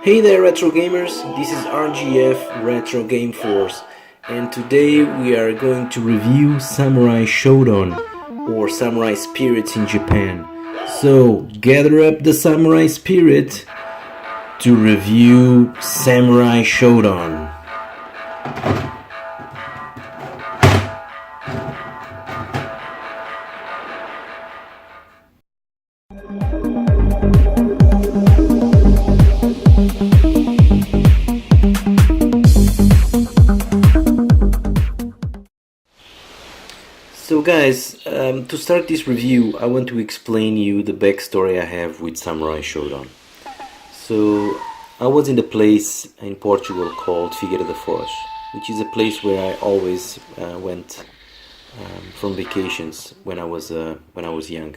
Hey there retro gamers, this is RGF RetroGameForce, and today we are going to review Samurai Shodown, or Samurai Spirits in Japan. So gather up the Samurai Spirit to review Samurai Shodown. So guys, to start this review, I want to explain you the backstory I have with Samurai Shodown. So I was in a place in Portugal called Figueira da Foz, which is a place where I always went from vacations when I was young.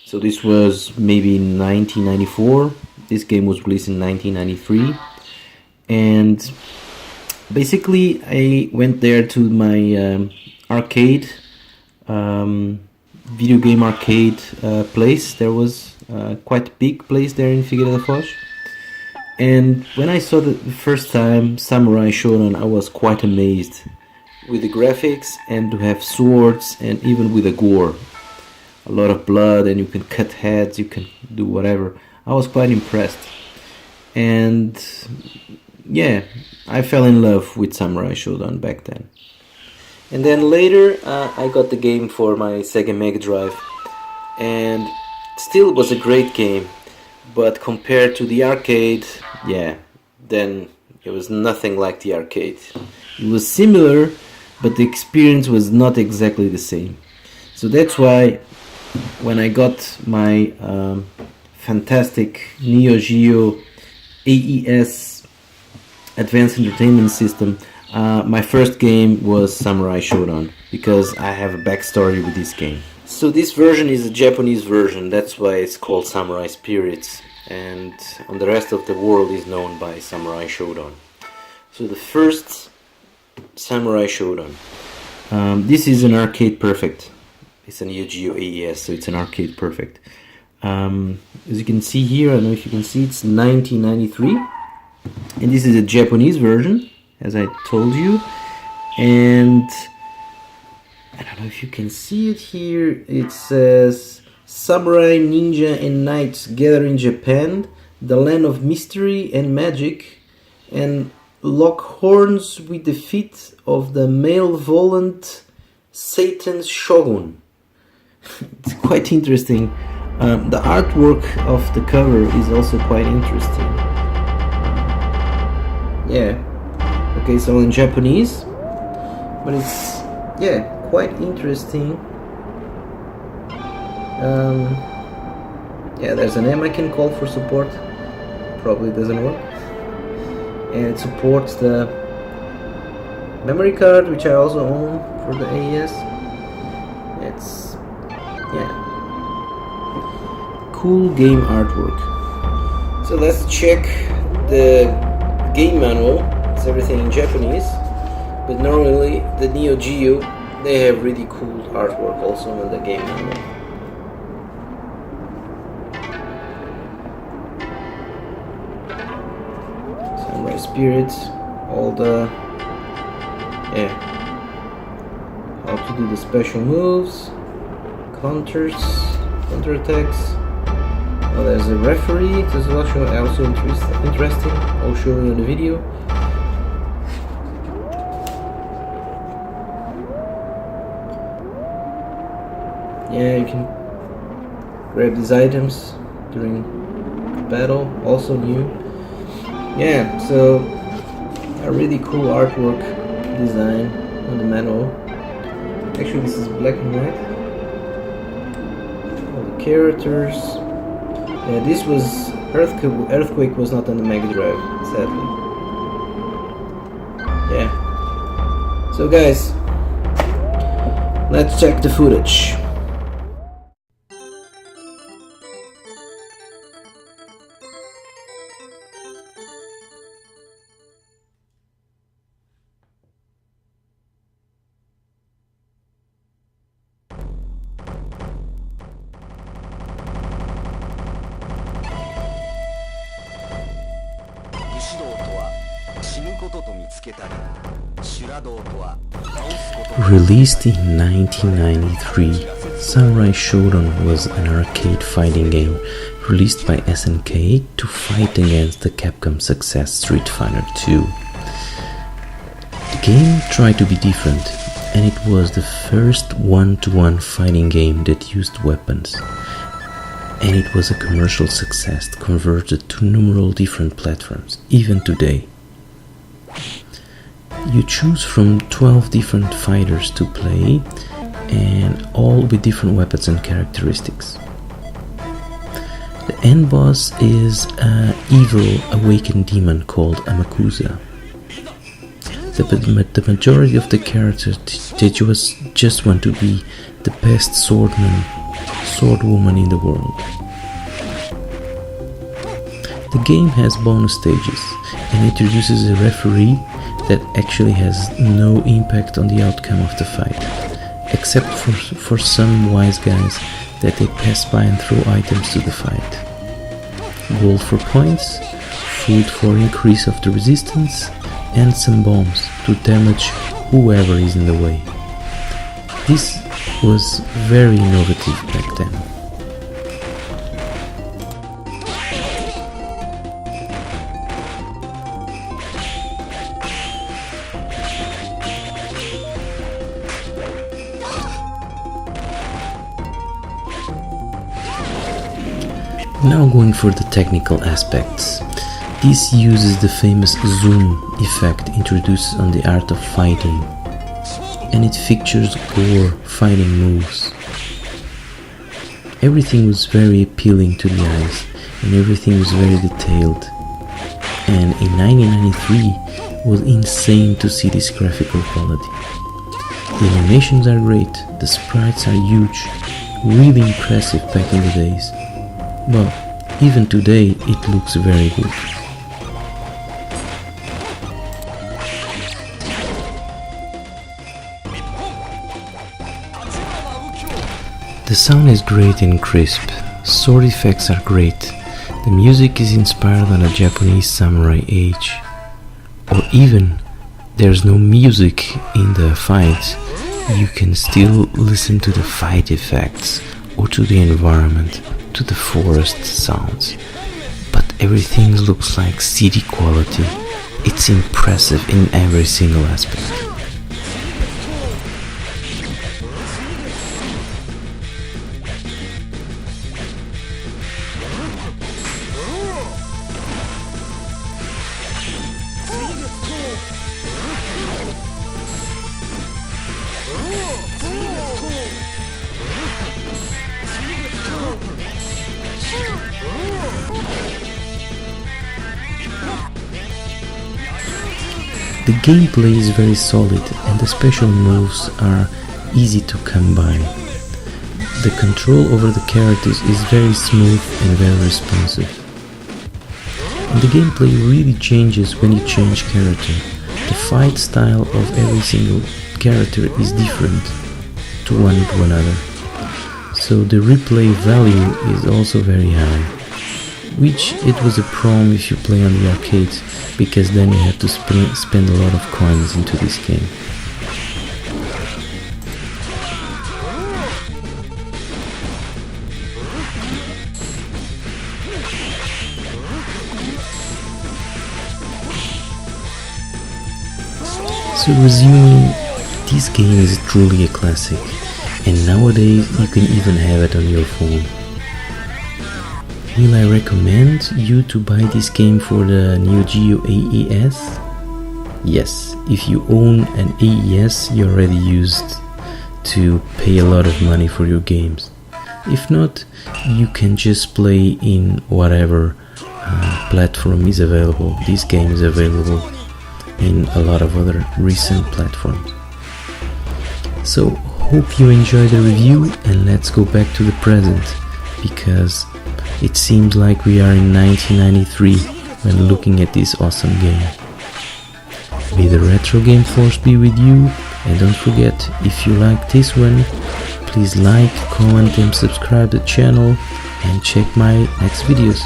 So this was maybe in 1994. This game was released in 1993, and basically I went there to my arcade. Video game arcade place. There was quite a big place there in Figueira da Foz, and when I saw the first time Samurai Shodown, I was quite amazed with the graphics and to have swords and even with the gore, a lot of blood, and you can cut heads, you can do whatever. I was quite impressed, and yeah, I fell in love with Samurai Shodown back then. And then later I got the game for my Sega Mega Drive, and still it was a great game, but compared to the arcade, yeah, then it was nothing like the arcade. It was similar, but the experience was not exactly the same. So that's why when I got my fantastic Neo AES Advanced Entertainment System, my first game was Samurai Shodown, because I have a backstory with this game. So this version is a Japanese version, that's why it's called Samurai Spirits, and on the rest of the world is known by Samurai Shodown. So the first Samurai Shodown. This is an arcade perfect. It's a GEO AES, so it's an arcade perfect. As you can see here, I don't know if you can see, it's 1993, and this is a Japanese version, as I told you, and I don't know if you can see it here. It says Samurai, Ninja and Knights gather in Japan, the land of mystery and magic, and lock horns with the feet of the malevolent Satan's Shogun. It's quite interesting. The artwork of the cover is also quite interesting. Yeah. Okay, so in Japanese, but it's, yeah, quite interesting. Yeah, there's an M I can call for support. Probably doesn't work. And it supports the memory card, which I also own for the AES. It's, yeah, cool game artwork. So let's check the game manual. It's everything in Japanese, but normally the Neo Geo, they have really cool artwork also on the game manual. Samurai Spirits, all the, yeah, how to do the special moves, counters, counterattacks. Oh, there's a referee. This is also interesting. I'll show you in the video. Yeah, you can grab these items during battle, also new. Yeah, so a really cool artwork design on the manual. Actually, this is black and white. All the characters. Yeah, this was Earthquake was not on the Mega Drive, sadly. Yeah. So guys, let's check the footage. Released in 1993, Samurai Shodown was an arcade fighting game released by SNK to fight against the Capcom success Street Fighter II. The game tried to be different, and it was the first one-to-one fighting game that used weapons. And it was a commercial success converted to numerous different platforms, even today. You choose from 12 different fighters to play, and all with different weapons and characteristics. The end boss is an evil awakened demon called Amakusa. The majority of the characters they just want to be the best swordman, swordwoman in the world. The game has bonus stages and introduces a referee that actually has no impact on the outcome of the fight, except for some wise guys that they pass by and throw items to the fight. Gold for points, food for increase of the resistance, and some bombs to damage whoever is in the way. This was very innovative back then. Now going for the technical aspects. This uses the famous zoom effect introduced on the art of fighting, and it features gore fighting moves. Everything was very appealing to the eyes, and everything was very detailed. And in 1993 it was insane to see this graphical quality. The animations are great, the sprites are huge, really impressive back in the days. Well, even today it looks very good. The sound is great and crisp, sword effects are great, the music is inspired on a Japanese samurai age. Or even there's no music in the fight, you can still listen to the fight effects or to the environment, to the forest sounds, but everything looks like CD quality. It's impressive in every single aspect. The gameplay is very solid and the special moves are easy to come by. The control over the characters is very smooth and very responsive. And the gameplay really changes when you change character. The fight style of every single character is different to one to another. So the replay value is also very high, which it was a problem if you play on the arcades, because then you have to spend a lot of coins into this game. So resuming, this game is truly a classic, and nowadays you can even have it on your phone. Will I recommend you to buy this game for the new GEO AES? Yes, if you own an AES you're already used to pay a lot of money for your games. If not, you can just play in whatever platform is available. This game is available in a lot of other recent platforms. So hope you enjoyed the review, and let's go back to the present, because it seems like we are in 1993 when looking at this awesome game. May the RetroGameForce be with you, and don't forget, if you like this one, please like, comment and subscribe the channel, and check my next videos.